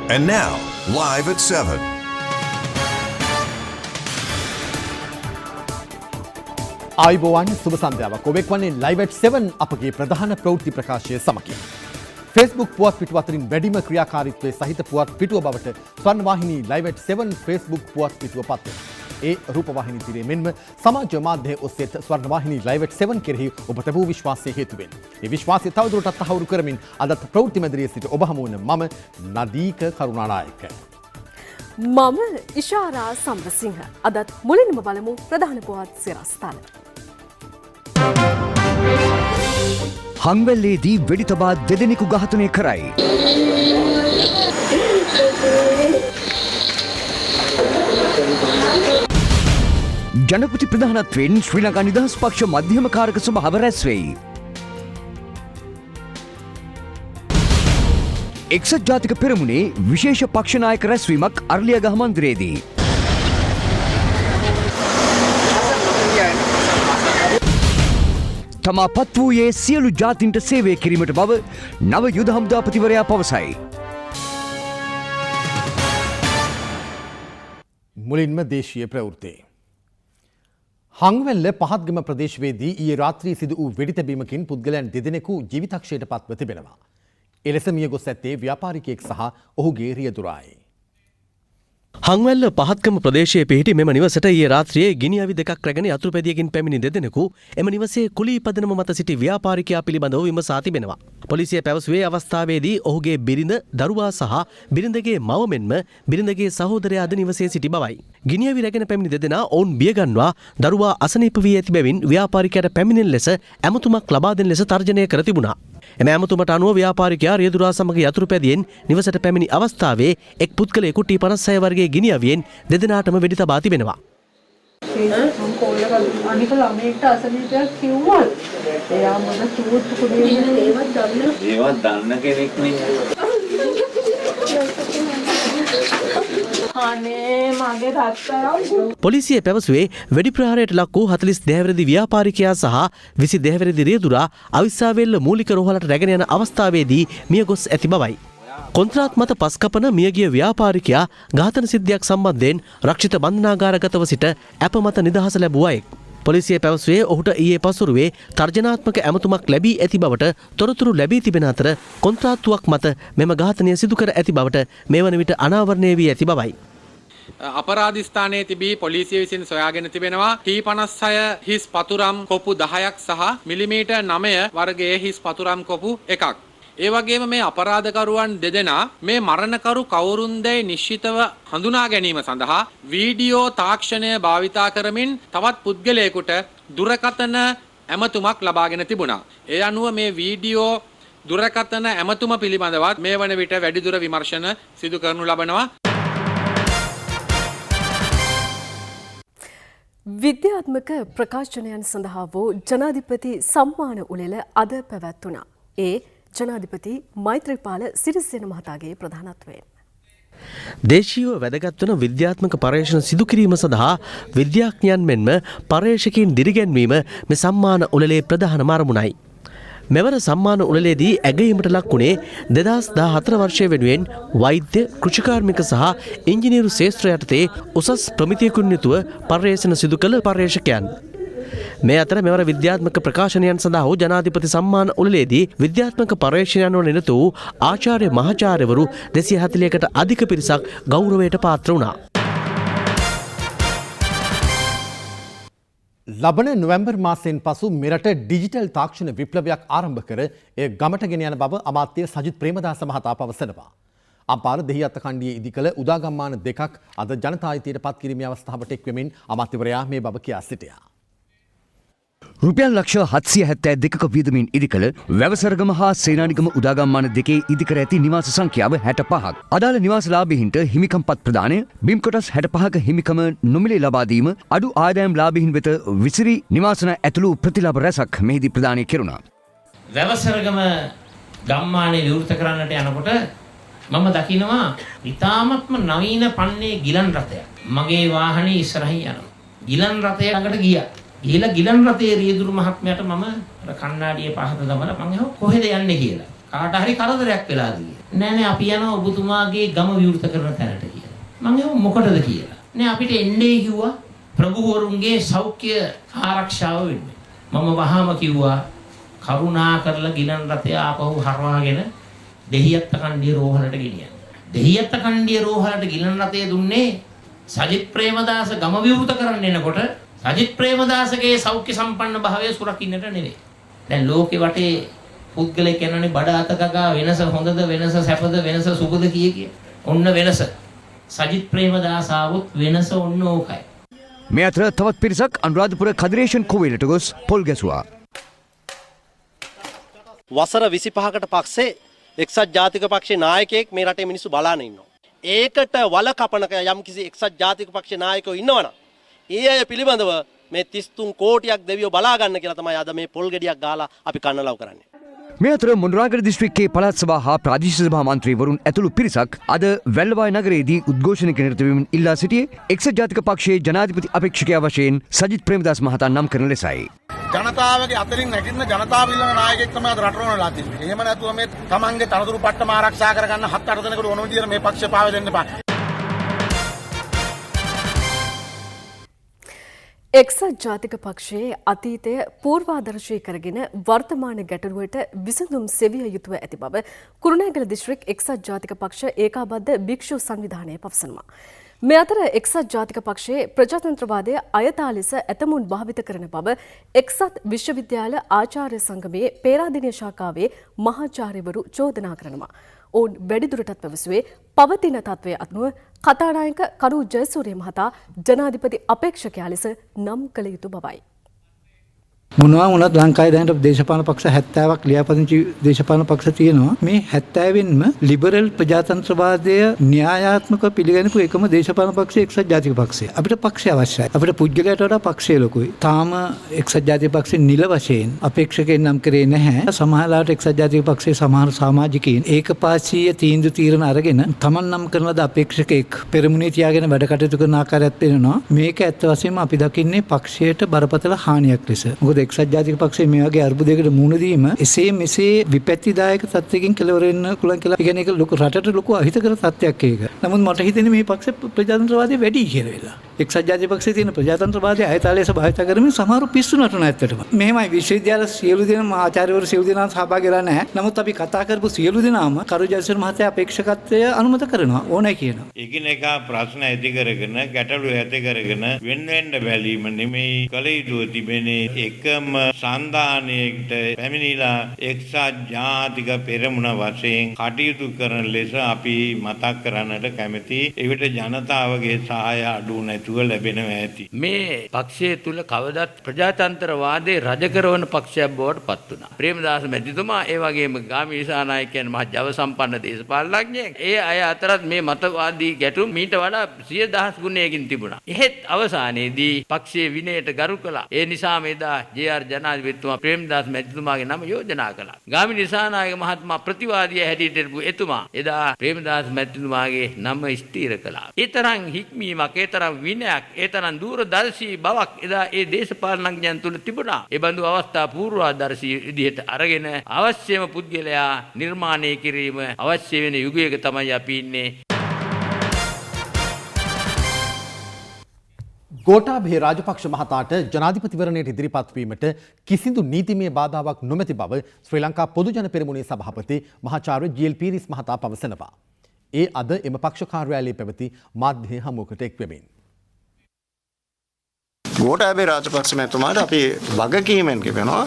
And now, live at 7. ආයුබෝවන් සුබ සන්ධ්‍යාවක්. ඔබ එක්වන්නේ live at 7 අපගේ ප්‍රධාන ප්‍රවෘත්ති ප්‍රකාශය සමගින්. Facebook පුවත් පිටුව අතරින් වැඩිම ක්‍රියාකාරීත්වයේ සහිත පුවත් පිටුව බවට ස්වර්ණවාහිනී live at 7 Facebook පුවත් පිටුව පත් වෙනවා. ඒ රූපවාහිනී තිරේ මෙන්ම සමාජ මාධ්‍ය ඔස්සේ ස්වර්ණවාහිනී live at 7 කෙරෙහි ඔබ තිබූ විශ්වාසය හේතුවෙන් මේ විශ්වාසය තවදුරටත් තහවුරු කරමින් අදත් ප්‍රවෘත්ති මැදිරියේ සිට ඔබ හමු වන මම නදීක කරුණානායක. මම ඉෂාරා සම්රසිංහ. අදත් මුලින්ම බලමු ප්‍රධාන පුවත් සිරස්තල. හංවැල්ලේදී වෙඩි තබා දෙදෙනෙකු ඝාතනය කරයි. ජනපති ප්‍රධානත්වයෙන් ශ්‍රී ලංකා නිදහස් පක්ෂ මධ්‍යම කාරක සභාව රැස් වෙයි. එක්සත් ජාතික පෙරමුණේ විශේෂ පක්ෂ නායක රැස්වීමක් අරලියගහ මන්දිරයේදී. තමා පත් වූයේ සියලු ජාතින්ට සේවය කිරීමට බව නව යුද හමුදාපතිවරයා පවසයි. මුලින්ම දේශීය ප්‍රවෘත්ති. හංවැල්ල පහත්ගම ප්‍රදේශවේදී ඊයේ රාත්‍රියේ සිදු වූ වෙඩි තැබීමකින් පුද්ගලයන් දෙදෙනෙකු ජීවිතක්ෂයට පත්ව තිබෙනවා. එලෙස මිය ගොස් ඇත්තේ ව්‍යාපාරිකයෙක් සහ ඔහුගේ රියදුරායි. හංවැල්ල පහත්ගම ප්‍රදේශයේ පිහිටි මෙම නිවසට ඊයේ රාත්‍රියේ ගිනි අවි දෙකක් රැගෙන යතුරුපැදියකින් පැමිණි දෙදෙනෙකු එම නිවසේ කුලී පදනම මත සිටි ව්‍යාපාරිකයා පිළිබඳව විමසා තිබෙනවා. පොලිසිය පැවසුවේ අවස්ථාවේදී ඔහුගේ බිරිඳ, දරුවා සහ බිරිඳගේ මව මෙන්ම බිරිඳගේ සහෝදරයාද නිවසේ සිටි බවයි. ගිනි අවි රැගෙන පැමිණි දෙදෙනා ඔවුන් බියගන්වා දරුවා අසනීප වී ඇති බැවින් ව්‍යාපාරිකයාට පැමිණෙන ලෙස ඇමතුමක් ලබා දෙන ලෙස තර්ජනය කර තිබුණා. එම ඇමතුමට අනුව ව්‍යාපාරිකයා රියදුරා සමග යතුරුපැදියෙන් නිවසට පැමිණි අවස්ථාවේ එක් පුද්ගලයෙකු T56 වර්ගයේ ගිනි අවියෙන් දෙදෙනාටම වෙඩි තබා තිබෙනවා. අනික ළමයෙක්ට අසනීපයක් කිව්වොත් එයා මොන චූට් කුඩේ ඒවත් දන්න කෙනෙක් නේ. පොලිසිය පැවසුවේ වෙඩි ප්‍රහාරයට ලක් වූ 42 හැවිරිදි ව්‍යාපාරිකයා සහ 22 හැවිරිදි රියදුරා අවිස්සාවේල්ල මූලික රෝහලට රැගෙන යන අවස්ථාවේදී මිය ගොස් ඇති බවයි. කොන්ත්‍රාත් මත පස් කපන මියගිය ව්‍යාපාරිකයා ඝාතන සිද්ධියක් සම්බන්ධයෙන් රක්ෂිත බන්ධනාගාරගතව සිට අප මත නිදහස ලැබුවා එක්. පොලිසිය පැවසුවේ ඔහුට ඊයේ පසුරුවේ තර්ජනාත්මක ඇමතුමක් ලැබී ඇති බවට තොරතුරු ලැබී තිබෙන අතර කොන්ත්‍රාත්තුවක් මත මෙම ඝාතනය සිදු කර ඇති බවට මේ වන විට අනාවරණය වී ඇති බවයි. අපරාධ ස්ථානයේ තිබී පොලිසිය විසින් සොයාගෙන තිබෙනවා T56 හිස් පතුරම් කොපු 10ක් සහ මිලිමීටර් 9 වර්ගයේ හිස් පතුරම් කොපු එකක්. ඒ වගේම මේ අපරාධකරුවන් දෙදෙනා මේ මරණකරු කවුරුන්දැයි නිශ්චිතව හඳුනා ගැනීම සඳහා වීඩියෝ තාක්ෂණය භාවිතා කරමින් තවත් පුද්ගලයෙකුට දුරකථන ඇමතුමක් ලබාගෙන තිබුණා. ඒ අනුව මේ වීඩියෝ දුරකථන ඇමතුම පිළිබඳවත් මේ වන විට වැඩිදුර විමර්ශන සිදු කරනු ලබනවා. විද්‍යාත්මක ප්‍රකාශනයන් සඳහා වූ ජනාධිපති සම්මාන උළෙල අද පැවැත්වුණා. ඒ ජනාධිපති මෛත්‍රීපාල සිරිසේන මහතාගේ ප්‍රධානත්වයෙන්. දේශීයව වැදගත් වන විද්‍යාත්මක පර්යේෂණ සිදු කිරීම සඳහා විද්‍යාඥයන් මෙන්ම පර්යේෂකයින් දිරිගැන්වීම මේ සම්මාන උළෙලේ ප්‍රධානම අරමුණයි. මෙවර සම්මාන උළෙලේදී ඇගයීමට ලක් වුණේ 2014 වර්ෂය වෙනුවෙන් වෛද්‍ය, කෘෂිකාර්මික සහ ඉංජිනේරු ශාස්ත්‍ර යටතේ උසස් ප්‍රමිතියකින් යුතුව පර්යේෂණ සිදු කළ පර්යේෂකයන්. මේ අතර මෙවර විද්‍යාත්මක ප්‍රකාශනයන් සඳහා වූ ජනාධිපති සම්මාන උළෙලේදී විද්‍යාත්මක පර්යේෂණයන් වල නිරත වූ ආචාර්ය මහාචාර්යවරු 240කට අධික පිරිසක් ගෞරවයට පාත්‍ර වුණා. ලබන නොවැම්බර් මාසයෙන් පසු මෙරට ඩිජිටල් තාක්ෂණ විප්ලවයක් ආරම්භ කර එය ගමට ගෙන යන බව අමාත්‍ය සජිත් ප්‍රේමදාස මහතා පවසනවා. අම්පාර දෙහිඅත්ත කණ්ඩියේ ඉදිකළ උදාගම්මාන දෙකක් අද ජනතා අයිතියට පත් කිරීමේ අවස්ථාවට එක් වෙමින් අමාත්‍යවරයා මේ බව කියා සිටියා. රුපියල් ලක්ෂ 772ක වියදමින් ඉදිකළ වැවසරගම හා සේනානිගම උදාගම්මාන දෙකේ ඉදිකර ඇති නිවාස සංඛ්‍යාව 65ක්. අදාළ නිවාසලාභීන්ට හිමිකම්පත් ප්‍රදානය, බිම් කොටස් 65ක හිමිකම නොමිලේ ලබා දීම, අඩු ආදායම් ලාභීන් වෙත විසිරි නිවාසන ඇතුළු ප්‍රතිලාභ රැසක් මෙහිදී ප්‍රදානය කෙරුණා. වැවසරගම ගම්මානයේ විවෘත කරන්නට යනකොට මම දකිනවා ඉතාමත්ම නවීන පන්නේ ගිලන් රථයක්. මගේ වාහනේ ඉස්සරහින් යනවා. ගිලන් රථය ළඟට ගියා. ගිහලා ගිලන් රථයේ රියදුරු මහත්මයාට මම කණ්ණාඩියේ පහත දමලා මම කොහෙද යන්නේ කියලා. කාට හරි කරදරයක් වෙලාද කියලා. නෑ අපි යනවා ඔබතුමාගේ ගම විවෘත කරන තැනට කියලා. මම එහෙම මොකටද කියලා. නෑ අපිට එන්නේ කිව්වා ප්‍රභූවරුන්ගේ සෞඛ්‍ය ආරක්ෂාව වෙන්නේ. මම වහාම කිව්වා කරුණා කරලා ගිලන් රථය ආපහු හරවාගෙන දෙහියත් කණ්ඩිය රෝහලට ගෙනියන්න. දෙහියත් කණ්ඩිය රෝහලට ගිලන් රථය දුන්නේ සජිත් ප්‍රේමදාස ගම විවෘත කරන්න එනකොට සජිත් ප්‍රේමදාසගේ සෞඛ්‍ය සම්පන්න භාවය සුරකින්නට නෙවෙයි. දැන් ලෝකේ වටේ පුද්ගලයෙක් යනනේ බඩ අතකගා වෙනස හොඳද වෙනස සැපද වෙනස සුබද කිය. ඔන්න වෙනස. සජිත් ප්‍රේමදාස ආවොත් වෙනස ඔන්න ඕකයි. මේ අතර තවත් පිරිසක් අනුරාධපුර කදිරේෂන් කෝවිලට ගොස් පොල් ගැසුවා. වසර 25කට පස්සේ එක්සත් ජාතික පක්ෂේ නායකයෙක් මේ රටේ මිනිස්සු බලාන ඉන්නවා. ඒකට වල කපනක යම්කිසි එක්සත් ජාතික පක්ෂේ නායකයෝ ඉන්නවනම් ඒ අය පිළිබඳව මේ 33 කෝටියක් දෙවියෝ බලා ගන්න කියලා තමයි අද මේ පොල් ගෙඩියක් ගහලා අපි කන්නලව් කරන්නේ. මේ අතර මොණරාගල දිස්ත්‍රික්කයේ පළාත් සභා හා ප්‍රාදේශීය සභා මන්ත්‍රීවරුන් ඇතුළු පිරිසක් අද වැල්ලවාය නගරයේදී උද්ඝෝෂණයක නිරත වෙමින් ඉල්ලා සිටියේ එක්සත් ජාතික පක්ෂයේ ජනාධිපති අපේක්ෂකයා වශයෙන් සජිත් ප්‍රේමදාස මහතා නම් කරන ලෙසයි. ජනතාවගේ අතරින් නැගිටින ජනතාව ඉල්ලන නායකයෙක් තමයි අද රට රෝනලා තින්නේ. එහෙම නැතුව මේ තමන්ගේ තනතුරු පට්ටම ආරක්ෂා කරගන්න 7-8 දෙනෙකුට ඕන විදියට මේ පක්ෂය පාවෙ දෙන්න එපා. එක්සත් ජාතික පක්ෂයේ අතීතය පූර්වාදර්ශී කරගෙන වර්තමාන ගැටලුවට විසඳුම් සෙවිය යුතුව ඇති බව කුරුණෑගල දිස්ත්‍රික් එක්සත් ජාතික පක්ෂ ඒකාබද්ධ භික්ෂු සංවිධානය පවසනවා. මේ අතර එක්සත් ජාතික පක්ෂයේ ප්‍රජාතන්ත්‍රවාදය අයථා ලෙස ඇතමුන් භාවිත කරන බව එක්සත් විශ්වවිද්‍යාල ආචාර්ය සංගමයේ පේරාදෙණිය ශාඛාවේ මහාචාර්යවරු චෝදනා කරනවා. ඔවුන් වැඩිදුරටත් පැවසුවේ පවතින තත්ත්වය අනුව කතානායක කරු ජයසූරිය මහතා ජනාධිපති අපේක්ෂකයා ලෙස නම් කළ යුතු බවයි. මොනවා වුණත් ලංකාවේ දැනට දේශපාලන පක්ෂ 70ක් ලියාපදිංචි දේශපාලන පක්ෂ තියෙනවා. මේ 70න්ම ලිබරල් ප්‍රජාතන්ත්‍රවාදය න්‍යායාත්මකව පිළිගනිපු එකම දේශපාලන පක්ෂය එක්සත් ජාතික පක්ෂය. අපිට පක්ෂය අවශ්‍යයි. අපිට පුද්ගලයාට වඩා පක්ෂය ලොකුයි. තාම එක්සත් ජාතික පක්ෂේ නිල වශයෙන් අපේක්ෂකෙන් නම් කරේ නැහැ. සමහරලාට එක්සත් ජාතික පක්ෂයේ සමහර සමාජිකයින් ඒකපාක්ෂීය තීන්දුව తీරන අරගෙන තමන් නම් කරන ලද අපේක්ෂකෙක් පෙරමුණේ තියාගෙන වැඩ කටයුතු කරන ආකාරයත් පේනවා. මේක ඇත්ත වශයෙන්ම අපි දකින්නේ පක්ෂයට බරපතල හානියක් ලෙස. මොකද එක්සත් ජාතික පක්ෂයේ මේ වගේ අර්බුදයකට මුහුණ දීම එසේ මෙසේ විපත්තිදායක තත්ත්වයකින් කෙලවර වෙන්න පුළුවන් කියලා. ඒ කියන්නේ ඒක ලොකු රටට ලොකු අහිතකර තත්ත්වයක් ඒක. නමුත් මට හිතෙන්නේ මේ පක්ෂ ප්‍රජාතන්ත්‍රවාදය වැඩි කියලා වෙලා. එක්සත් ජාතික පක්ෂයේ තියෙන ප්‍රජාතන්ත්‍රවාදය අයථාලේස භාවිත කරමින් සමහරු පිස්සු නටන ඇත්තටම. මෙහෙමයි විශ්වවිද්‍යාල සියලු දෙනා ආචාර්යවරු සියලු දෙනා සහභාගී වෙලා නැහැ. නමුත් අපි කතා කරපු සියලු දෙනාම කරු ජයසූරිය මහත්තයා අපේක්ෂකත්වය අනුමත කරනවා ඕනයි කියනවා. එකිනෙකා ප්‍රශ්න ඇති කරගෙන ගැටලු ඇති කරගෙන වෙන්න බැලීම නෙමෙයි කල යුතු තිබෙන්නේ එකම සන්ධානයකට පැමිණිලා එක්සත් ජාතික පෙරමුණ වශයෙන් කටයුතු කරන ලෙස අපි මතක් කරන්නට කැමැති. එවිට ජනතාවගේ සහාය අඩු නැතුව ලැබෙනවා ඇති. මේ පක්ෂය තුල කවදත් ප්‍රජාතන්ත්‍රවාදයේ රජ කරවන පක්ෂයක් බවට පත් වුණා. ප්‍රේමදාස මැතිතුමා ඒ වගේම ගාමිණී දිසානායක කියන මහ ජව සම්පන්න දේශපාලනඥයෙක්. ඒ අය අතරත් මේ මතවාදී ගැටුම් මීට වඩා 100,000 ගුණයකින් තිබුණා. එහෙත් අවසානයේදී පක්ෂයේ විනයට ගරු කළා. ඒ නිසා මේදා ජේ.ආර්. ජනාධිපතිතුමා ප්‍රේමදාස මැතිතුමාගේ නම යෝජනා කළා. ගාමිණී දිසානායක මහත්මයා ප්‍රතිවාදී හැටියට හිටපු එතුමා එදා ප්‍රේමදාස මැතිතුමාගේ නම ස්ථීර කළා. ඒ තරම් හික්මීමක්, ඒ තරම් විනයක්, ඒ තරම් දූරදර්ශී බවක් එදා ඒ දේශපාලනඥයන් තුල තිබුණා. ඒ බඳු අවස්ථා පූර්වාදර්ශී විදිහට අරගෙන අවශ්‍යම පුද්ගලයා නිර්මාණය කිරීම අවශ්‍ය වෙන යුගයක තමයි අපි ඉන්නේ. ගෝඨාභය රාජපක්ෂ මහතාට ජනාධිපතිවරණයට ඉදිරිපත් වීමට කිසිදු නීතිමය බාධාවක් නොමැති බව ශ්‍රී ලංකා පොදු ජන පෙරමුණේ සභාපති මහාචාර්ය ජී.එල්. පීරිස් මහතා පවසනවා. ඒ අද එම පක්ෂ කාර්යාලයේ පැවති මාධ්‍ය හමුවකට එක් වෙමින් ගෝඨාභය රාජපක්ෂ මහතුමාට අපි වගකීමෙන් කියනවා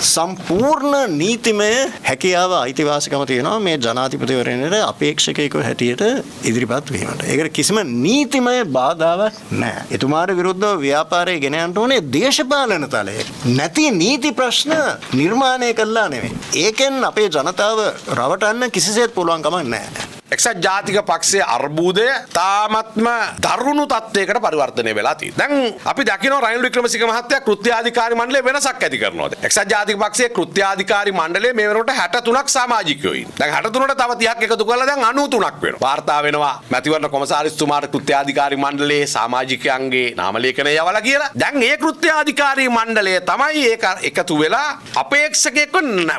සම්පූර්ණ නීතිමය හැකියාව අයිතිවාසිකම තියෙනවා මේ ජනාධිපතිවරණයට අපේක්ෂකයෙකු හැටියට ඉදිරිපත් වීමට. ඒකට කිසිම නීතිමය බාධාවක් නැහැ. එතුමාට විරුද්ධව ව්‍යාපාරය ගෙන යන්න ඕනේ දේශපාලන තලයේ. නැති නීති ප්‍රශ්න නිර්මාණය කළා නෙවෙයි. ඒකෙන් අපේ ජනතාව රවටන්න කිසිසේත් පුළුවන් කමක් නැහැ. එක්සත් ජාතික පක්ෂයේ අර්බුදය තාමත්ම දරුණු තත්ත්වයකට පරිවර්තනය වෙලා තියෙනවා. දැන් අපි දකිනවා රනිල් වික්‍රමසිංහ මහත්තයා කෘත්‍යාධිකාරී මණ්ඩලයේ වෙනසක් ඇති කරනවාද? එක්සත් ජාතික පක්ෂයේ කෘත්‍යාධිකාරී මණ්ඩලයේ මේ වෙනකොට 63ක් සමාජිකයෝ ඉන්නවා. දැන් 63ට තව 30ක් එකතු කරලා දැන් 93ක් වෙනවා. වාර්තා වෙනවා මැතිවරණ කොමසාරිස්තුමාට කෘත්‍යාධිකාරී මණ්ඩලයේ සමාජිකයන්ගේ නාම ලේඛනය යවලා කියලා. දැන් මේ කෘත්‍යාධිකාරී මණ්ඩලය තමයි ඒක එකතු වෙලා අපේක්ෂකයෙක්ව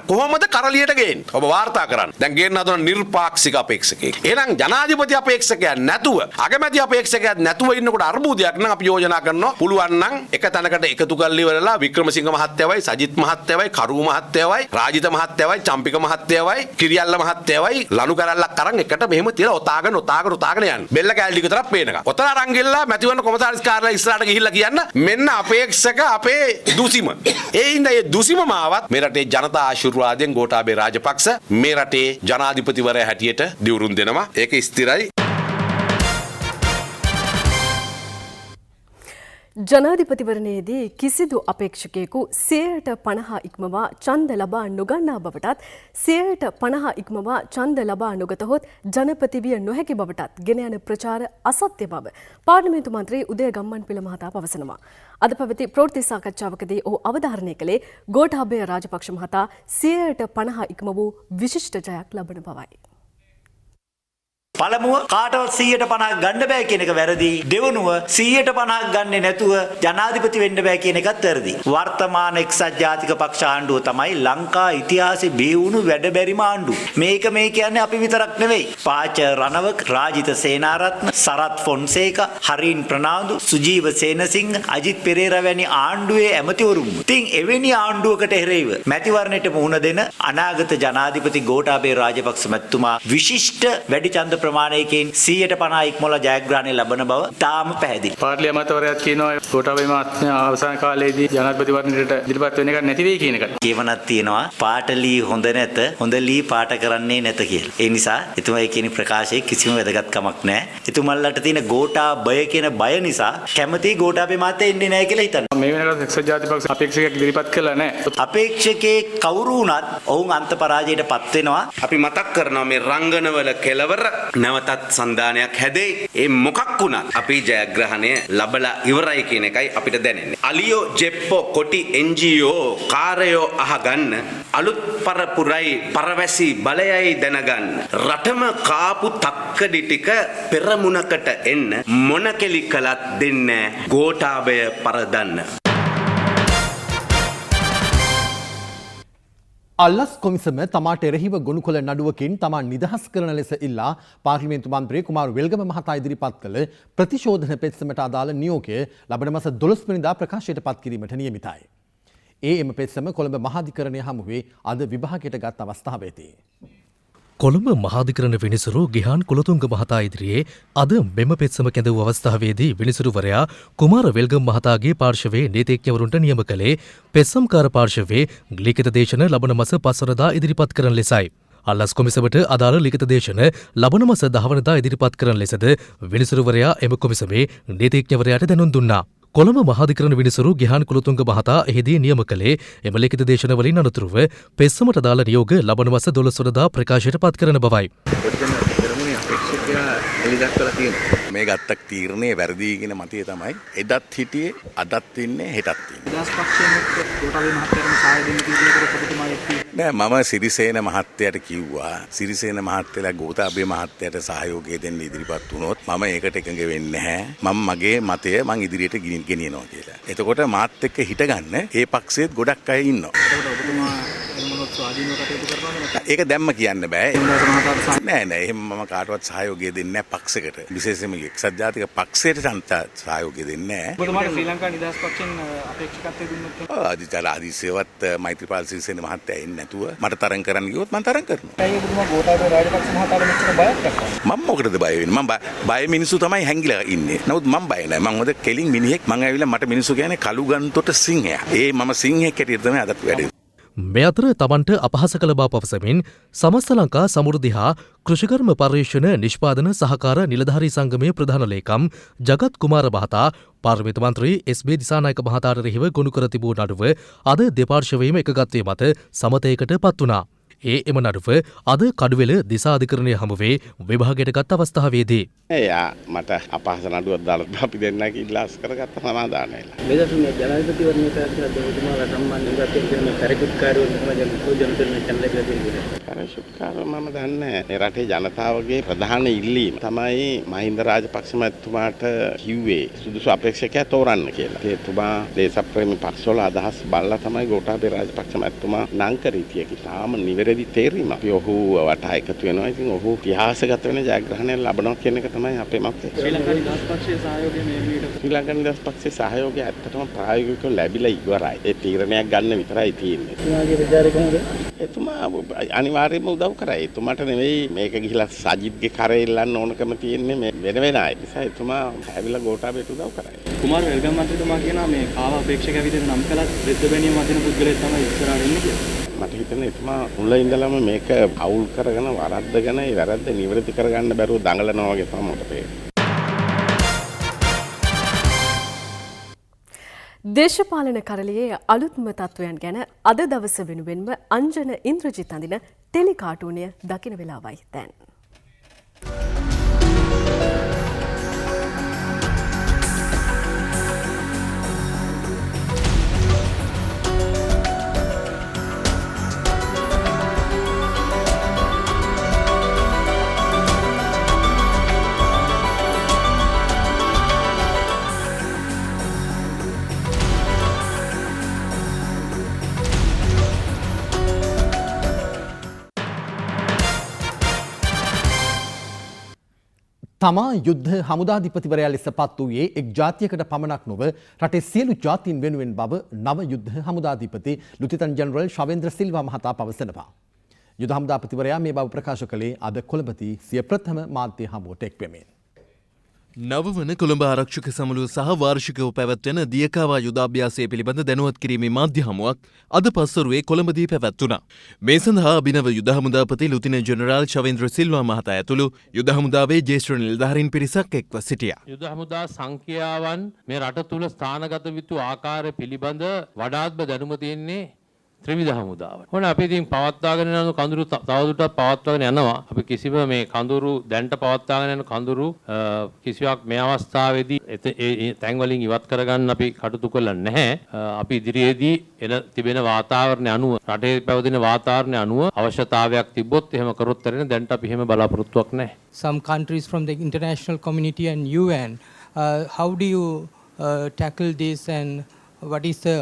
කොහොමද කරලියට ගේන්නේ? ඔබ වාර්තා කරන්න. දැන් ගේන්න හදන නිර්පාක්ෂික අපේක්ෂකයෙක්. එහෙනම් ජනාධිපති අපේක්ෂකයන් නැතුව අගමැති අපේක්ෂකයන් නැතුව ඉන්නකොට අර්බුදයක් නම් අපි යෝජනා කරනවා පුළුවන් නම් එක තැනකට එකතු කරලා ඉවරලා වික්‍රමසිංහ මහත්තයවයි සජිත් මහත්තයවයි කරු මහත්තයවයි රාජිත මහත්තයවයි චම්පික මහත්තයවයි කිරියල්ල මහත්තයවයි ලනු කරල්ලක් අරන් එකට මෙහෙම තියලා ඔතාගෙන යන්න. බෙල්ල කැලි විතරක් පේනකම්. ඔතන අරන් ගිහලා මැතිවරණ කොමසාරිස් කාර්යාලය ඉස්සරහට ගිහිල්ලා කියන්න මෙන්න අපේක්ෂක අපේ දුසිම. ඒ හින්දා මේ දුසිම මාවත් මේ රටේ ජනතා ආශිර්වාදයෙන් ගෝඨාභය රාජපක්ෂ මේ රටේ ජනාධිපතිවරයා හැටියට දිවුරුම් දෙනවා. ඒක ස්ථිරයි. ජනාධිපතිවරණයේදී කිසිදු අපේක්ෂකයෙකු 50% ඉක්මවා ඡන්ද ලබා නොගන්නා බවටත් 50% ඉක්මවා ඡන්ද ලබා නොගතහොත් ජනපති විය නොහැකි බවටත් ගෙන යන ප්‍රචාර අසත්‍ය බව පාර්ලිමේන්තු මන්ත්‍රී උදය ගම්මන්පිල මහතා පවසනවා. අද පැවති ප්‍රවෘත්ති සාකච්ඡාවකදී ඔහු අවධාරණය කළේ ගෝඨාභය රාජපක්ෂ මහතා 50% ඉක්ම වූ විශිෂ්ට ජයක් ලබන බවයි. පළමුව කාටවත් 150ක් ගන්න බෑ කියන එක වැරදි. දෙවනුව 150ක් ගන්නේ නැතුව ජනාධිපති වෙන්න බෑ කියන එකත් වැරදි. වර්තමාන එක්සත් ජාතික පක්ෂ ආණ්ඩුව තමයි ලංකා ඉතිහාසයේ බිහිවුණු වැඩබැරිම ආණ්ඩුව. මේක මේ කියන්නේ අපි විතරක් නෙවෙයි. පාච රණවක, රාජිත සේනාරත්න, සරත් ෆොන්සේකා, හරින් ප්‍රනාන්දු, සුජීව සේනසිංහ, අජිත් පෙරේරා වැනි ආණ්ඩුවේ ඇමතිවරුන්. ඉතින් එවැනි ආණ්ඩුවකට එරෙහිව මැතිවරණයට මුහුණ දෙන අනාගත ජනාධිපති ගෝඨාභය රාජපක්ෂ මැතිතුමා විශිෂ්ට වැඩි ඡන්ද ප්‍රමාණයකින් 150 ඉක්මවලා ජයග්‍රහණය ලබන බව තාම පැහැදිලි. පාර්ලිමේන්තු අමාත්‍යවරයාත් කියනවා ගෝඨාභය මහත්මයා අවසාන කාලයේදී ජනාධිපතිවරණයට ඉදිරිපත් වෙන එක නැති වෙයි කියන එක. කියවනක් තියෙනවා පාටලී හොඳ නැත හොඳ ලී පාට කරන්නේ නැත කියලා. ඒ නිසා එතුමායි කියන ප්‍රකාශයේ කිසිම වැදගත්කමක් නැහැ. එතුමල්ලට තියෙන ගෝඨාභය කියන බය නිසා කැමති ගෝඨාභය මහත්තයා ඉන්නේ නැහැ කියලා හිතනවා. මේ වෙනකොට එක්සත් ජාතික පක්ෂ අපේක්ෂකයෙක් ඉදිරිපත් කළා නැහැ. අපේක්ෂකේ කවුරු වුණත් ඔවුන් අන්ත පරාජයටපත් වෙනවා. අපි මතක් කරනවා මේ රංගනවල කෙලවර නැවතත් සන්දානයක් හැදෙයි. ඒ මොකක් වුණත් අපි ජයග්‍රහණය ලබලා ඉවරයි කියන එකයි අපිට දැනෙන්නේ. අලියෝ ජෙප්පෝ කොටි NGO කාර්යෝ අහගන්න අලුත් පරපුරයි පරවැසි බලයයි දැනගන්න රටම කාපු තක්කඩි ටික පෙරමුණකට එන්න මොන කෙලි කළත් දෙන්නේ ගෝඨාභය පරදන්න. අල්ලස් කොමිසම තමාට එරෙහිව ගොනු කළ නඩුවකින් තමා නිදහස් කරන ලෙස ඉල්ලා පාර්ලිමේන්තු මන්ත්‍රී කුමාර වෙල්ගම මහතා ඉදිරිපත් කළ ප්‍රතිශෝධන පෙත්සමට අදාළ නියෝගය ලබන මාස 12 වෙනිදා ප්‍රකාශයට පත් කිරීමට නියමිතයි. එම පෙත්සම කොළඹ මහාධිකරණය හමුවේ අද විභාගයට ගත් අවස්ථාවේදී කොළඹ මහාධිකරණ විනිසුරු ගිහාන් කුලතුංග මහතා ඉදිරියේ අද මෙම පෙත්සම කැඳ වූ අවස්ථාවේදී විනිසුරුවරයා කුමාර වෙල්ගම් මහතාගේ පාර්ශවයේ නීතිඥවරුන්ට නියම කළේ පෙත්සම්කාර පාර්ශවයේ ලිඛිත දේශන ලබන මාස 5 වෙනිදා ඉදිරිපත් කරන ලෙසයි. අල්ලස් කොමිසමට අදාළ ලිඛිත දේශන ලබන මාස 10 වෙනිදා ඉදිරිපත් කරන ලෙසද විනිසුරුවරයා එම කොමිසමේ නීතිඥවරයාට දැනුම් දුන්නා. කොළඹ මහාධිකරණ විනිසුරු ගිහාන් කුලතුංග මහතා එහිදී නියම කළේ එම ලිඛිත දේශන වලින් අනතුරුව පෙත්සමට අදාළ නියෝග ලබන මාස 12 වෙනිදා ප්‍රකාශයට පත් කරන බවයි. මේ ගත්තක් තීරණේ වැරදි කියන මතය තමයි එදත් හිටියේ අදත් ඉන්නේ හෙටත් ඉන්නේ. මම සිරිසේන මහත්තයාට කිව්වා සිරිසේන මහත්තයලා ගෝඨාභය මහත්තයාට සහයෝගය දෙන්න ඉදිරිපත් වුණොත් මම ඒකට එකඟ වෙන්නේ නැහැ. මම මගේ මතය මං ඉදිරියට ගෙනියනවා කියලා. එතකොට මාත් එක්ක හිටගන්න ඒ පක්ෂයේත් ගොඩක් අය ඉන්නවා. ඒක දැම්ම කියන්න බෑ. නෑ නෑ එහෙම මම කාටවත් සහයෝගය දෙන්නේ නැහැ පක්ෂයකට. විශේෂයෙන්ම එක්සත් ජාතික පක්ෂයට සහයෝගය දෙන්නේ නැහැ. ඔබතුමාට ශ්‍රී ලංකා නිදහස් පක්ෂයෙන් අපේක්ෂකත්වය දුන්නොත් ආදිසේවත් මෛත්‍රීපාල සිරිසේන මහත්තයා එන්නේ නැතුව මට තරඟ කරන්න ගියොත් මම තරඟ කරනවා. ඇයි ඔබතුමා ගෝඨාභය රාජපක්ෂ මහතාට මෙච්චර බයක් දක්වන්නේ? මම මොකටද බය වෙන්නේ? මම බය මිනිස්සු තමයි හැංගිලා ඉන්නේ. නමුත් මම බය නැහැ. මම හොඳ කෙලින් මිනිහෙක්. මම ඇවිල්ලා මට මිනිස්සු කියන්නේ කළුගන්තොට සිංහයා. මම සිංහෙක් හැටියට තමයි අදත් වැඩේ. මේ අතර තමන්ට අපහාස කළ බව පවසමින් සමස්ත ලංකා සමෘද්ධි හා කෘෂිකර්ම පර්යේෂණ නිෂ්පාදන සහකාර නිලධාරී සංගමයේ ප්‍රධාන ලේකම් ජගත් කුමාර මහතා පාර්ලිමේන්තු මන්ත්‍රී එස්.බී. දිසානායක මහතාට එරෙහිව ගොනු කර තිබූ නඩුව අද දෙපාර්ශවයේම එකගත්වීම මත සමතයකට පත් වුණා. එම නඩුව අද කඩුවෙල දිසා අධිකරණය හමුවේ විභාගයට ගත් අවස්ථාවේදී එයා මට අපහාස නඩුවක් දාලා අපි දෙන්නක ඉල්ලාස් කරගත්ත සමාදානයල. මෙදතුනේ ජනාධිපතිවරණය කරලා දෙවිතුමාලා සම්බන්ධව තියෙන පරිකුත්කාරවල තමයි ජනතන කැලේ ගිහින්. පරිකුත්කාරව මම දන්නේ මේ රටේ ජනතාවගේ ප්‍රධාන ඉල්ලීම තමයි මහින්ද රාජපක්ෂ මහත්මයාට කිව්වේ සුදුසු අපේක්ෂකයා තෝරන්න කියලා. ඒ තුමා දේශප්‍රේමී පක්ෂවල අදහස් බලලා තමයි ගෝඨාභය රාජපක්ෂ මහත්මයා නංකරීතියක තාම නිවැරදි තේරීම. අපි ඔහු වටා එකතු වෙනවා. ඉතින් ඔහු ඉතිහාසගත වෙන ජයග්‍රහණය ලබනවා කියන එක තමයි අපේ මතය. ශ්‍රී ලංකා නිදහස් පක්ෂයේ සහයෝගය මේ විදිහට ශ්‍රී ලංකා නිදහස් පක්ෂයේ සහයෝගය ඇත්තටම ප්‍රායෝගිකව ලැබිලා ඉවරයි. ඒ තීරණයක් ගන්න විතරයි තියෙන්නේ. එතුමාගේ විචාරය කොහොමද? එතුමා අනිවාර්යයෙන්ම උදව් කරයි. එතුමාට නෙවෙයි මේක ගිහිලා සජිත්ගේ කරේ ඉල්ලන්න ඕනකම තියෙන්නේ මේ වෙන අය. නිසා එතුමා ඇවිල්ලා ගෝඨාභයට උදව් කරයි. කුමාර වෙල්ගම් මන්ත්‍රීතුමා කියනවා මේ කාව අපේක්ෂක විදිහට නම් කළත් විරුද්ධ බැනියම අදින පුද්ගලයෙක් තමයි ඉස්සරහට ඉන්නේ කියලා. මට හිතෙනවා එතුමා මුල ඉඳලම මේක අවුල් කරගෙන වරද්දගෙන ඒ වැරද්ද නිවැරදි කරගන්න බැරුව දඟලනවා වගේ තමයි මට පේන්නේ. දේශපාලන කරලියේ අලුත්ම තත්ත්වයන් ගැන අද දවස වෙනුවෙන්ම අංජන ඉන්ද්‍රජිත් අඳින ටෙලි කාටුනය දකින වෙලාවයි දැන්. තමා යුද්ධ හමුදාධිපතිවරයා ලෙස පත් වූයේ එක් ජාතියකට පමණක් නොව රටේ සියලු ජාතීන් වෙනුවෙන් බව නව යුද්ධ හමුදාධිපති ලුතිතන් ජනරල් ශවේන්ද්‍ර සිල්වා මහතා පවසනවා. යුද හමුදාපතිවරයා මේ බව ප්‍රකාශ කළේ අද කොළඹදී සිය ප්‍රථම මාධ්‍ය හමුවට එක්වෙමින්. නවවන කොළඹ ආරක්ෂක සමුළුව සහ වාර්ෂිකව පැවැත්වෙන දියකාවා යුදාභ්‍යාසය පිළිබඳ දැනුවත් කිරීමේ මාධ්‍ය හමුවක් අද පස්වරුවේ කොළඹදී පැවැත්වුණා. මේ සඳහා අභිනව යුද හමුදාපති ලුතිනන්ට් ජෙනරාල් ශවේන්ද්‍ර සිල්වා මහතා ඇතුළු යුද හමුදාවේ ජ්‍යෙෂ්ඨ නිලධාරීන් පිරිසක් එක්ව සිටියා. යුද හමුදා සංඛ්‍යාවන් මේ රට තුළ ස්ථානගත විතු ආකාරය පිළිබඳ වඩාත්ම දැනුම තියෙන්නේ ත්‍රිවිධ හමුදාව. ඕන අපි ඉතින් පවත්වාගෙන යන කඳුරු තවදුරටත් පවත්වාගෙන යනවා. අපි කිසිම මේ කඳුරු දැන්ට පවත්වාගෙන යන කඳුරු කිසිවක් මේ අවස්ථාවේදී ඒ තැන් වලින් ඉවත් කරගන්න අපි කටයුතු කළා නැහැ. අපි ඉදිරියේදී එන තිබෙන වාතාවරණය අනුව රටේ පැවතෙන වාතාවරණය අනුව අවශ්‍යතාවයක් තිබ්බොත් එහෙම කරොත් තරන දැන්ට අපි එහෙම බලාපොරොත්තුවක් නැහැ. Some countries from the international community and UN, how do you tackle this and what is the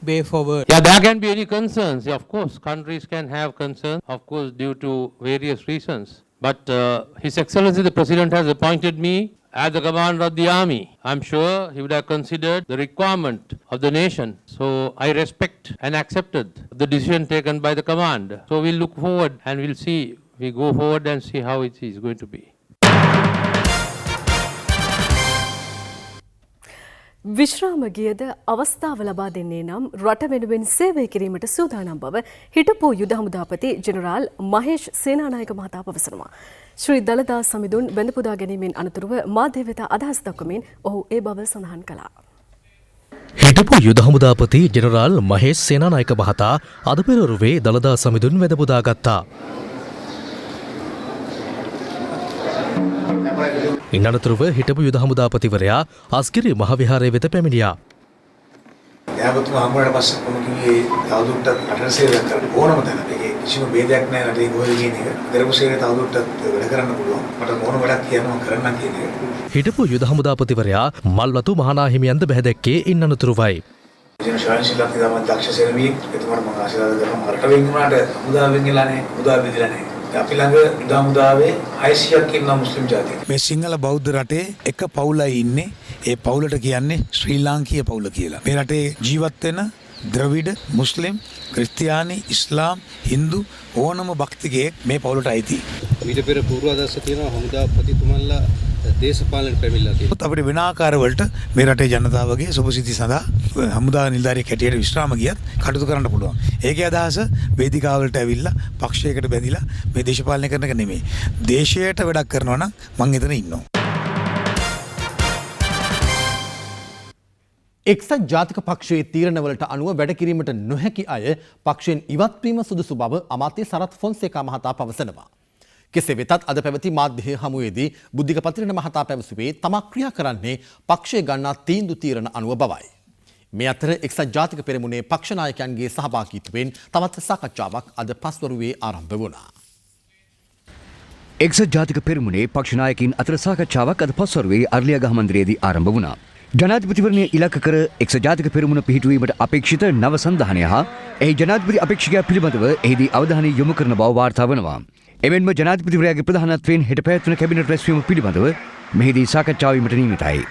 way forward? Yeah, there can be any concerns. Yeah, of course, countries can have concerns, of course, due to various reasons. But His Excellency the President has appointed me as the commander of the army. I'm sure he would have considered the requirement of the nation. So I respect and accepted the decision taken by the command. So we'll look forward and we'll see. We go forward and see how it is going to be. විශ්‍රාම ගියද අවස්ථාව ලබා දෙන්නේ නම් රට වෙනුවෙන් සේවය කිරීමට සූදානම් බව හිටපු යුද හමුදාපති ජෙනරාල් මහේෂ් සේනානායක මහතා පවසනවා. ශ්‍රී දළදා සමිඳුන් බැඳ පුදා ගැනීමෙන් අනතුරුව මාධ්‍ය වෙත අදහස් දක්වමින් ඔහු ඒ බව සඳහන් කළා. හිටපු යුද හමුදාපති ජෙනරාල් මහේෂ් සේනානායක මහතා අද පෙරවරුවේ දළදා සමිඳුන් වැඳ පුදා ගත්තා. ඉන් අනතුරුව හිටපු යුද හමුදාපතිවරයා අස්ගිරි මහවිහාරය වෙත පැමිණියා. යාගතුමා හමුවට පස්සේ මම කිව්වේ තවදුරටත් රටට සේවයක් කරන්න ඕනම තැන. ඒකේ කිසිම ભેදයක් නැහැ රටේ කොහෙද කියන එක. කරපු සේවය තවදුරටත් වැඩ කරන්න පුළුවන්. මට ඕන වැඩක් කියනවා කරන්න කියන එක. හිටපු යුද හමුදාපතිවරයා මල්වතු මහානාහිමියන්ද බැහැදැක්කේ ඉන් අනතුරුවයි. ජන ශාන්සිලක් තමයි දක්ෂ සේවකයෙක්. එතුමාට මම ආශිර්වාද කරනවා. රට වෙන් වුණාට හමුදාවෙන් ගිලානේ. හමුදාව බෙදලා නැහැ. අපි ළඟ යුද හමුදාවේ 600ක් ඉන්න මුස්ලිම් ජාතික. මේ සිංහල බෞද්ධ රටේ එක පවුලයි ඉන්නේ. ඒ පවුලට කියන්නේ ශ්‍රී ලාංකීය පවුල කියලා. මේ රටේ ජීවත් වෙන ද්‍රවිඩ, මුස්ලිම්, ක්‍රිස්තියානි, ඉස්ලාම්, හින්දු ඕනම භක්තිකයෙක් මේ පවුලට අයිතියි. ඊට පෙර පූර්වාදර්ශ තියෙනවා හමුදාපතිතුමන්ලා දේශපාලන පැමිණලා තියෙනවා. අපිට වෙන ආකාරවලට මේ රටේ ජනතාවගේ සුභසිද්ධි සඳහා හමුදා නිලධාරියෙක් හැටියට විශ්‍රාම ගියත් කටයුතු කරන්න පුළුවන්. ඒකේ අදහස වේදිකාවලට ඇවිල්ලා පක්ෂයකට බැඳිලා මේ දේශපාලනය කරන එක නෙමෙයි. දේශයට වැඩක් කරනවා නම් මං එතන ඉන්නවා. එක්සත් ජාතික පක්ෂයේ තීරණවලට අනුව වැඩ කිරීමට නොහැකි අය පක්ෂයෙන් ඉවත් වීම සුදුසු බව අමාත්‍ය සරත් ෆොන්සේකා මහතා පවසනවා. කෙසේ වෙතත් අද පැවති මාධ්‍ය හමුවේදී බුද්ධික පතිරණ මහතා පැවසුවේ තමා ක්‍රියා කරන්නේ පක්ෂය ගන්නා තීරණ අනුව බවයි. මේ අතර එක්සත් ජාතික පෙරමුණේ පක්ෂ නායකයන්ගේ සහභාගීත්වයෙන් තවත් සාකච්ඡාවක් අද පස්වරුවේ ආරම්භ වුණා. එක්සත් ජාතික පෙරමුණේ පක්ෂ නායකින් අතර සාකච්ඡාවක් අද පස්වරුවේ අර්ලියාගහ මන්දිරයේදී ආරම්භ වුණා. ජනාධිපතිවරණය ඉලක්ක කර එක්සත් ජාතික පෙරමුණ පිහිටුවීමට අපේක්ෂිත නව සංධානය හා එහි ජනාධිපති අපේක්ෂකයා පිළිබඳව එහිදී අවධානය යොමු කරන බව වාර්තා වනවා. එමෙන්ම ජනාධිපතිවරයාගේ ප්‍රධානත්වයෙන් හෙට පැවැත්වෙන කැබිනට් රැස්වීම පිළිබඳව මෙහිදී සාකච්ඡා වීමට නියමිතයි.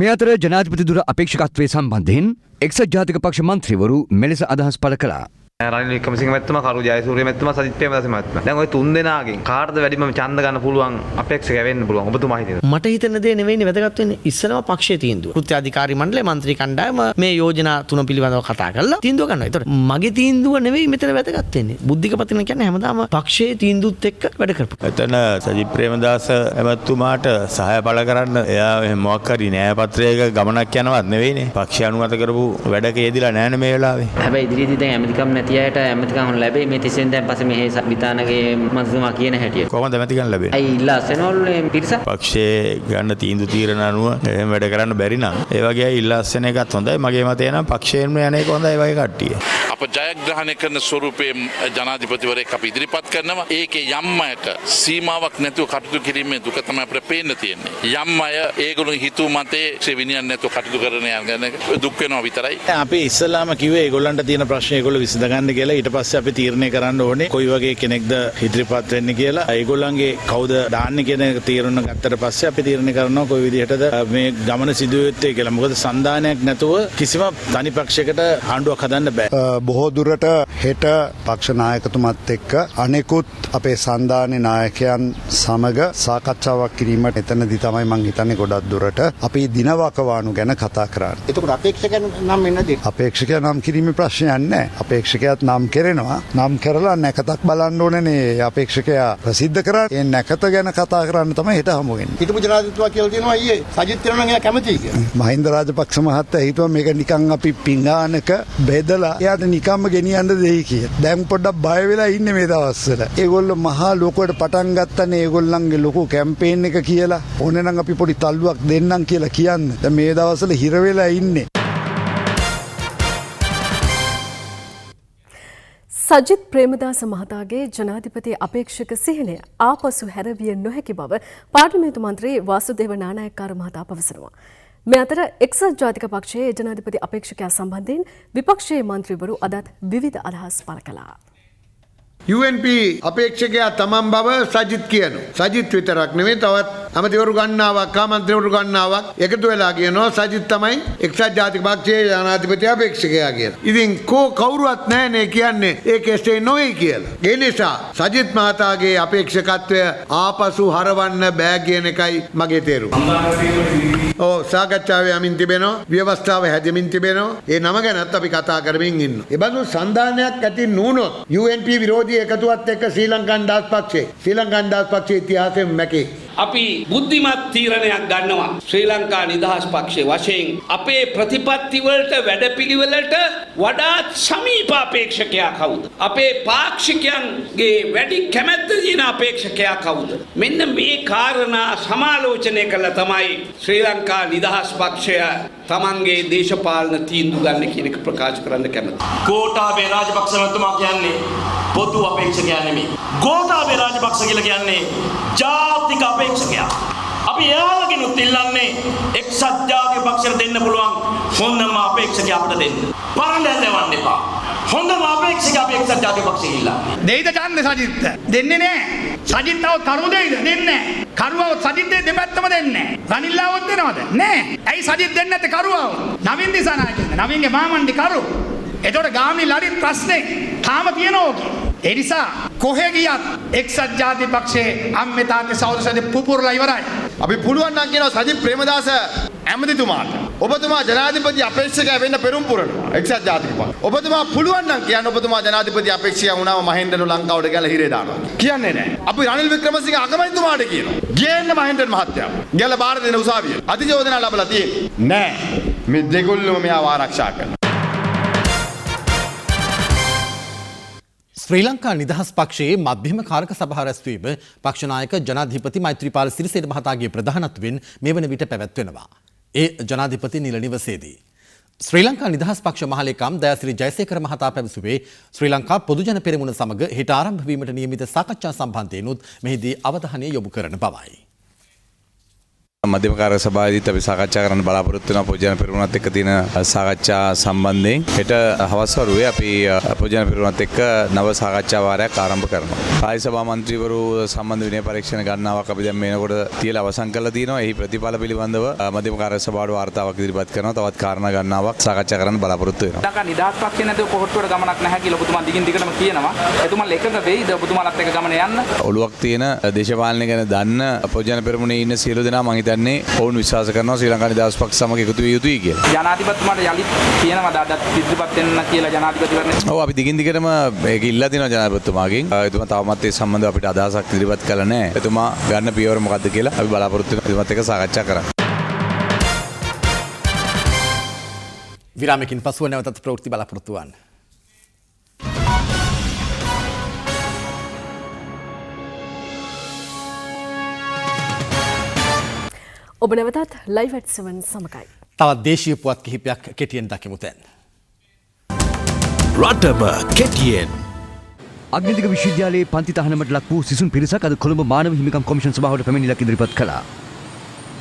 මේ අතර ජනාධිපති දුර අපේක්ෂකත්වයේ සම්බන්ධයෙන් එක්සත් ජාතික පක්ෂ මන්ත්‍රීවරු මෙලෙස අදහස් පළ කළා. රනිල් වික්‍රමසිංහ මැතිතුමා, කරු ජයසූරිය මැතිතුමා, සජිත් ප්‍රේමදාස මැතිතුමා. දැන් ওই තුන් දෙනාගෙන් කාටද වැඩිම ඡන්ද ගන්න පුළුවන් අපේක්ෂකයා වෙන්න පුළුවන් ඔබතුමා හිතන්නේ? මට හිතෙන දේ නෙවෙයිනේ වැදගත් වෙන්නේ. ඉස්සෙල්ලාම පක්ෂයේ තීන්දුව. කෘත්‍යාධිකාරී මණ්ඩලය මන්ත්‍රී කණ්ඩායම මේ යෝජනා තුන පිළිබඳව කතා කරලා තීන්දුව ගන්නවා. ඒතකොට මගේ තීන්දුව නෙවෙයි මෙතන වැදගත් වෙන්නේ. බුද්ධික පතිරණ කියන්නේ හැමදාම පක්ෂයේ තීන්දුවත් එක්ක වැඩ කරපු. එතන සජිත් ප්‍රේමදාස මැතිතුමාට සහාය බල කරන්න එයා මොකක් හරි න්‍යාය පත්‍රයක ගමනක් යනවත් නෙවෙයිනේ. පක්ෂය අනුමත කරපු වැඩක යෙදිලා නැහැ මේ වෙලාවේ. හැබැයි ඉදිරියේදී දැන් ඇමතිකම් නැති අයට ඇමතිකම් ලැබෙයි මේ 30 දැන් පස්සේ මේ විතානගේ මන්ත්‍රීතුමා කියන හැටියට. කොහොමද ඇමතිකම් ලැබෙන්නේ? අයි ඉල්ලා අසනවල පිරිස පක්ෂයේ ගන්න තීරණ අනුව එහෙම වැඩ කරන්න බැරි නම් ඒ වගේ ඉල්ලා අස්සන එකත් හොඳයි. මගේ මතය නම් පක්ෂයෙන්ම යන එක හොඳයි. ඒ වගේ කට්ටිය. අප ජයග්‍රහණය කරන ස්වරූපයේ ජනාධිපතිවරයෙක් අපි ඉදිරිපත් කරනවා. ඒකේ යම් අයට සීමාවක් නැතුව කටයුතු කිරීමේ දුක තමයි අපිට පේන්න තියෙන්නේ. යම් අය ඒගොල්ලෝ හිතුව මතේ විනියන්න නැතුව කටයුතු කරන යන දුක් වෙනවා විතරයි. අපි ඉස්සලාම කිව්වේ ඒගොල්ලන්ට තියෙන ප්‍රශ්න ඒගොල්ලෝ විසඳ ගන්න කියලා. ඊට පස්සේ අපි තීරණය කරන්න ඕනේ කොයි වගේ කෙනෙක්ද ඉදිරිපත් වෙන්නේ කියලා. ඒගොල්ලන්ගේ කවුද දාන්නේ කියන තීරණ ගත්තට පස්සේ අපි තීරණය කරනවා කොයි විදිහටද මේ ගමන සිදු වෙත්තේ කියලා. මොකද සන්දානයක් නැතුව කිසිම තනි පක්ෂයකට ආණ්ඩුවක් හදන්න බෑ. බොහෝ දුරට හෙට පක්ෂ නායකතුමත් එක්ක අනෙකුත් අපේ සන්දානයේ නායකයන් සමග සාකච්ඡාවක් කිරීමට එතනදී තමයි මම හිතන්නේ ගොඩක් දුරට අපි දිනවකවානු ගැන කතා කරන්නේ. එතකොට අපේක්ෂකයන් නම් වෙන්නද? අපේක්ෂකයා නම් කිරීමේ ප්‍රශ්නයක් නැහැ. අපේක්ෂකයාත් නම් කරනවා. නම් කරලා නැකතක් බලන්න ඕනනේ අපේක්ෂකයා ප්‍රසිද්ධ කරා. ඒ නැකත ගැන කතා කරන්න තමයි හෙට හමු වෙන්නේ. හිටපු ජනාධිපතිතුමා කියලා තියෙනවා ඊයේ සජිත් තිරණන් එයා කැමතියි කියලා. මහින්ද රාජපක්ෂ මහත්තයා හිතුවා මේක නිකන් අපි පිඟානක බෙදලා එයාට නිකම්ම ගෙනියන්න දෙයි කියලා. දැන් පොඩ්ඩක් බය වෙලා ඉන්නේ මේ දවස්වල. ඒගොල්ලෝ මහා ලොකුවට පටන් ගත්තනේ ඒගොල්ලන්ගේ ලොකු කැම්පේන් එක කියලා. ඕනේ නම් අපි පොඩි තල්ලුවක් දෙන්නම් කියලා කියන්න. දැන් මේ දවස්වල හිර වෙලා ඉන්නේ. සජිත් ප්‍රේමදාස මහතාගේ ජනාධිපති අපේක්ෂක සිහිනය ආපසු හැරවිය නොහැකි බව පාර්ලිමේන්තු මන්ත්‍රී වාසුදේව නානායක්කාර මහතා පවසනවා. මේ අතර එක්සත් ජාතික පක්ෂයේ ජනාධිපති අපේක්ෂකයා සම්බන්ධයෙන් විපක්ෂයේ මන්ත්‍රීවරු අදත් විවිධ අදහස් පළ කළා. UNP අපේක්ෂකයා තමන් බව සජිත් කියනවා. සජිත් විතරක් නෙවෙයි තවත් අමතිවරු ගන්නාවක් කාමන්ත්‍රීවරු ගන්නාවක් එකතු වෙලා කියනවා සජිත් තමයි එක්සත් ජාතික පක්ෂයේ ජනාධිපති අපේක්ෂකයා කියලා. ඉතින් කවුරුවත් නැහැනේ කියන්නේ ඒක එසේ නොවේ කියලා. ඒ නිසා සජිත් මහතාගේ අපේක්ෂකත්වය ආපසු හරවන්න බෑ කියන එකයි මගේ තේරුම. සාකච්ඡාවේ යමින් තිබෙනවා. ව්‍යවස්ථාව හැදෙමින් තිබෙනවා. ඒ නම ගැනත් අපි කතා කරමින් ඉන්නවා. ඒ බඳු සන්දානයක් ඇති නුනොත් UNP විරෝධී එකතුවත් එක්ක ශ්‍රී ලංකන් දාස් පක්ෂයේ ඉතිහාසයෙන් මැකේ. අපි බුද්ධිමත් තීරණයක් ගන්නවා ශ්‍රී ලංකා නිදහස් පක්ෂයේ වශයෙන් අපේ ප්‍රතිපත්ති වලට වැඩපිළිවෙලට වඩාත් සමීප අපේක්ෂකයා කවුද? අපේ පාක්ෂිකයන්ගේ වැඩි කැමැත්ත තියෙන අපේක්ෂකයා කවුද? මෙන්න මේ කාරණා සමාලෝචනය කළා තමයි ශ්‍රී ලංකා නිදහස් පක්ෂය තමන්ගේ දේශපාලන තීන්දුව ගන්න කියන එක ප්‍රකාශ කරන්න කැමතියි. ගෝඨාභය රාජපක්ෂ මහත්මයා කියන්නේ පොදු අපේක්ෂකයා නෙමෙයි. ගෝඨාභය රාජපක්ෂ කියලා කියන්නේ ජාතික අපේක්ෂකයා. අපි එයාලගෙනුත් ඉල්ලන්නේ එක්සත් ජාතික පක්ෂයට දෙන්න පුළුවන් හොඳම අපේක්ෂකයා අපිට දෙන්න. පරණදැල් දෙවන්න එපා. හොඳම අපේක්ෂකයා අපි එක්සත් ජාතික පක්ෂයට ඉල්ලන්නේ. දෙයිද ඡන්ද සජිත්? දෙන්නේ නැහැ. සජිත් තව කරු දෙයිද? දෙන්නේ නැහැ. කරුවව සජිත් දෙපැත්තම දෙන්නේ නැහැ. රනිල්ලාවත් දෙනවද? නැහැ. ඇයි සජිත් දෙන්නේ නැත්තේ කරුවව? නවින් දිසානායකද? නවින්ගේ මාමණ්ඩි කරු. එතකොට ගාමිණි ලරිත් ප්‍රශ්නේ තාම තියෙනවා. ඒ නිසා කොහෙ ගියත් එක්සත් ජාතික පක්ෂයේ අම්මේ තාත්තේ සහෝදරයන්ගේ පුපුරලා ඉවරයි. අපි පුළුවන් නම් කියනවා සජිත් ප්‍රේමදාස ඇමතිතුමාට ඔබතුමා ජනාධිපති අපේක්ෂකයා වෙන්න පෙරම් පුරනවා එක්සත් ජාතික පක්ෂ. ඔබතුමා පුළුවන් නම් කියන්න ඔබතුමා ජනාධිපති අපේක්ෂකයා වුණාම මහෙන්දන ලංකාවට ගිහලා හිරේ දානවා. කියන්නේ නැහැ. අපි රනිල් වික්‍රමසිංහ අගමැතිතුමාට කියනවා. ගේන්න මහෙන්දන මහත්තයා. ගිහලා බාර දෙන උසාවිය. අධිජෝදනා ලැබලා තියෙන්නේ. නැහැ. මේ දෙගොල්ලෝ මෙයාව ආරක්ෂා කරනවා. ශ්‍රී ලංකා නිදහස් පක්ෂයේ මධ්‍යම කාරක සභාව රැස්වීම පක්ෂ නායක ජනාධිපති මෛත්‍රීපාල සිරිසේන මහතාගේ ප්‍රධානත්වයෙන් මෙවන විට පැවැත්වෙනවා. ඒ ජනාධිපති නිල නිවසේදී. ශ්‍රී ලංකා නිදහස් පක්ෂ මහලේකම් දයාසිරි ජයසේකර මහතා පැවසුවේ ශ්‍රී ලංකා පොදුජන පෙරමුණ සමග හෙට ආරම්භ වීමට නියමිත සාකච්ඡා සම්බන්ධයෙන්ුත් මෙහිදී අවධානය යොමු කරන බවයි. මධ්‍යම කාරක සභාවේදීත් අපි සාකච්ඡා කරන්න බලාපොරොත්තු වෙනවා පොදුජන පෙරමුණත් එක්ක තියෙන සාකච්ඡා සම්බන්ධයෙන්. හෙට හවස් වරුවේ අපි පොදුජන පෙරමුණත් එක්ක නව සාකච්ඡා වාරයක් ආරම්භ කරනවා. කායි සභා මන්ත්‍රීවරු සම්බන්ධ විනය පරීක්ෂණ ගණනාවක් අපි දැන් මේනකොට තියලා අවසන් කරලා තියෙනවා. එහි ප්‍රතිඵල පිළිබඳව මධ්‍යම කාරක සභාවට වාර්තාවක් ඉදිරිපත් කරනවා. තවත් කාරණා ගණනාවක් සාකච්ඡා කරන්න බලාපොරොත්තු වෙනවා. ලංකා නිදහස් පක්ෂේ නැතුව කොහොට්ටුවට ගමනක් නැහැ කියලා ඔබතුමා දිගින් දිගටම කියනවා. එතුමා එකඟ වෙයිද ඔබතුමාලත් එක්ක ගමන යන්න? ඔළුවක් තියෙන දේශපාලනය ගැන දන්න පොදුජන පෙරමුණේ ඉන්න සියලු දෙනා මම හිතන්නේ ඔවුන් විශ්වාස කරනවා ශ්‍රී ලංකා නිදහස් පක්ෂ සමග එකතු විය යුතුයි කියලා. ජනාධිපතිතුමාට යලිත් කියනවාද අදත් ඉදිරිපත් වෙන්න කියලා ජනාධිපතිවරණය? ඔව් අපි දිගින් දිගටම ඒක ඉල්ලා දෙනවා ජනාධිපතිතුමාගෙන්. එතුමා තවමත් ඒ සම්බන්ධව අපිට අදහසක් ඉදිරිපත් කළා නැහැ. එතුමා ගන්න පියවර මොකක්ද කියලා අපි බලාපොරොත්තු වෙනවා එතුමාත් එක්ක සාකච්ඡා කරන්න. විරාමකින් පසුව නැවතත් ප්‍රවෘත්ති බලාපොරොත්තු වන්න. ඔබ නැවතත් ලයිව් ඇට් 7 සමගයි. තවත් දේශීය පුවත් කිහිපයක් කෙටියෙන් දකිමු දැන්. රටම කෙටියෙන්. අග්නිදික විශ්වවිද්‍යාලයේ පන්ති තහනමට ලක් වූ සිසුන් පිරිසක් අද කොළඹ මානව හිමිකම් කොමිෂන් සභාවට පැමිණිල්ලක් ඉදිරිපත් කළා.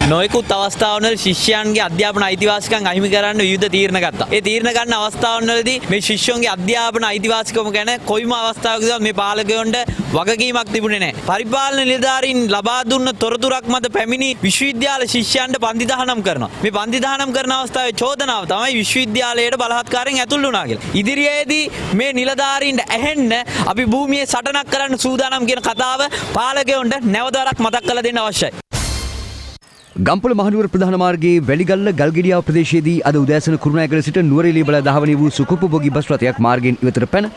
නොයෙකුත් අවස්ථාවවල ශිෂ්‍යයන්ගේ අධ්‍යාපන අයිතිවාසිකම් අහිමි කරන්න විවිධ තීරණ ගත්තා. ඒ තීරණ ගන්න අවස්ථාවවලදී මේ ශිෂ්‍යයන්ගේ අධ්‍යාපන අයිතිවාසිකම ගැන කොයිම අවස්ථාවකදීවත් මේ පාලකයන්ට වගකීමක් තිබුණේ නැහැ. පරිපාලන නිලධාරීන් ලබා දුන්න තොරතුරක් මත පැමිණි විශ්වවිද්‍යාල ශිෂ්‍යයන්ට පන්ති දහනම් කරනවා. මේ පන්ති දහනම් කරන අවස්ථාවේ චෝදනාව තමයි විශ්වවිද්‍යාලයට බලහත්කාරයෙන් ඇතුල් වුණා කියලා. ඉදිරියේදී මේ නිලධාරීන්ට ඇහෙන්න අපි භූමියේ සටනක් කරන්න සූදානම් කියන කතාව පාලකයන්ට නැවතවරක් මතක් කරලා දෙන්න අවශ්‍යයි. ගම්පොළ මහනුවර ප්‍රධාන මාර්ගයේ වැලිගල්ල ගල්ගෙඩියාව ප්‍රදේශයේදී අද උදෑසන කුරුණෑගල සිට නුවරඑළිය බලා දහවනය වූ සුකුපභෝගී බස් රථයක් මාර්ගයෙන් ඉවතට පැන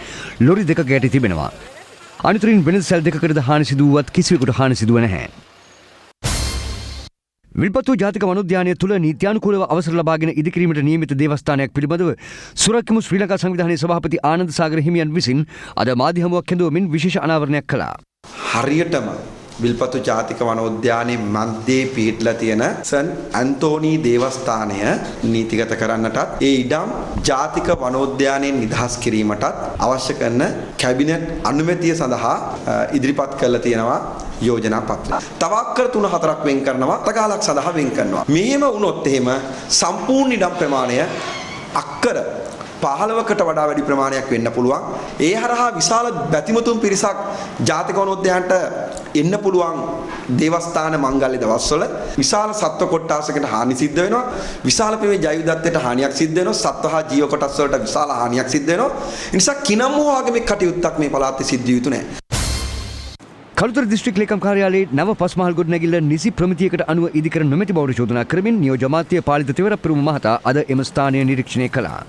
ලොරි දෙකක ගැටී තිබෙනවා. අනිතුරින් වෙනද සැල් දෙකකටද හානි සිදු වුවත් කිසිවෙකුට හානි සිදුව නැහැ. විල්පත්තු ජාතික වනෝද්‍යානය තුළ නීත්‍යානුකූලව අවසර ලබාගෙන ඉදිකිරීමට නියමිත දේවස්ථානයක් පිළිබඳව සුරක්කමු ශ්‍රී ලංකා සංවිධානයේ සභාපති ආනන්ද සාගර හිමියන් විසින් අද මාධ්‍ය හමුවක් කැඳවමින් විශේෂ අනාවරණයක් කළා. හරියටම විල්පත්තු ජාතික වනෝද්‍යානයේ මැද්දේ පිහිටලා තියෙන සන් ඇන්තෝනි දේවස්ථානය නීතිගත කරන්නටත් ඒ ඉඩම් ජාතික වනෝද්‍යානයෙන් නිදහස් කිරීමටත් අවශ්‍ය කරන කැබිනට් අනුමැතිය සඳහා ඉදිරිපත් කරලා තියෙනවා යෝජනා පත්‍රය. තව අක්කර 3-4ක් වෙන් කරනවා, තකාලක් සඳහා වෙන් කරනවා. මෙහෙම වුණොත් එහෙම සම්පූර්ණ ඉඩම් ප්‍රමාණය අක්කර 15කට වඩා වැඩි ප්‍රමාණයක් වෙන්න පුළුවන්. ඒ හරහා විශාල බැතිමතුන් පිරිසක් ජාතික වනෝද්‍යානයට එන්න පුළුවන් දේවස්ථාන මංගල්‍ය දවස්වල විශාල සත්ව කොට්ටාසයකට හානි සිද්ධ වෙනවා. විශාල ප්‍රමේ ජෛවදත්තයට හානියක් සිද්ධ වෙනවා. සත්ව හා ජීව කොටස් වලට විශාල හානියක් සිද්ධ වෙනවා. ඒ නිසා කිනම් හෝ ආගමික කටයුත්තක් මේ පළාතේ සිද්ධ විය යුතු නැහැ. කළුතර දිස්ත්‍රික් ලේකම් කාර්යාලයේ නව පස්මහල් ගොඩනැගිල්ල නිසි ප්‍රමිතියකට අනුව ඉදිකර නොමැති බවට චෝදනා කරමින් නියෝජ්‍ය අමාත්‍ය පාලිත තෙවරප්පරුම මහතා අද එම ස්ථානය නිරීක්ෂණය කළා.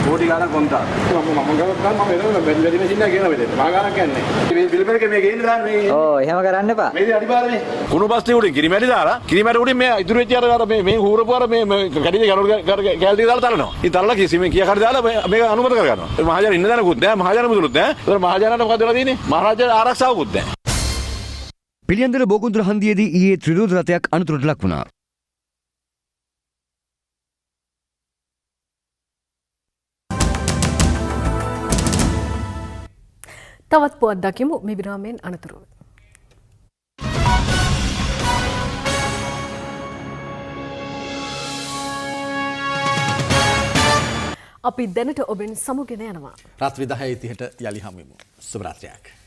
කෝටි ගාණක් කොන්තා. මම ගාවක් ගන්න මම එනවා වැඩි මැෂින් එක ගෙනලා බෙදෙන්න. මහා ගාණක් යන්නේ. මේ බිල් එක මේ ගේන්න දාන්න මේ. ඔව් එහෙම කරන්න එපා. මේ අඩිපාරනේ. කුණු බස්ටි උඩින් කිරිමැටි දාලා කිරිමැටි උඩින් මේ ඉතුරු වෙච්ච අර මේ හූරපු අර මේ කැඩිලි කැලටි දාලා තලනවා. ඉතින් තලලා කිසිම කියා කඩ දාලා මේක අනුමත කර ගන්නවා. ඒ මහජන ඉන්න දනකුත් නැහැ. මහජන මුදුලුත් නැහැ. ඒතර මහජනට මොකද වෙලා තියෙන්නේ? මහරජා ආරක්ෂාවකුත් නැහැ. පිළියන්දල බෝගුන්දුර හන්දියේදී ඊයේ ත්‍රිරෝධ රථයක් අනතුරට ලක් වුණා. තවත් පුවත් දකිමු මේ විරාමයෙන් අනතුරුව. අපි දැනට ඔබෙන් සමුගෙන යනවා. රාත්‍රී 10:30ට යලි හමු වෙමු. සුබ රාත්‍රියක්.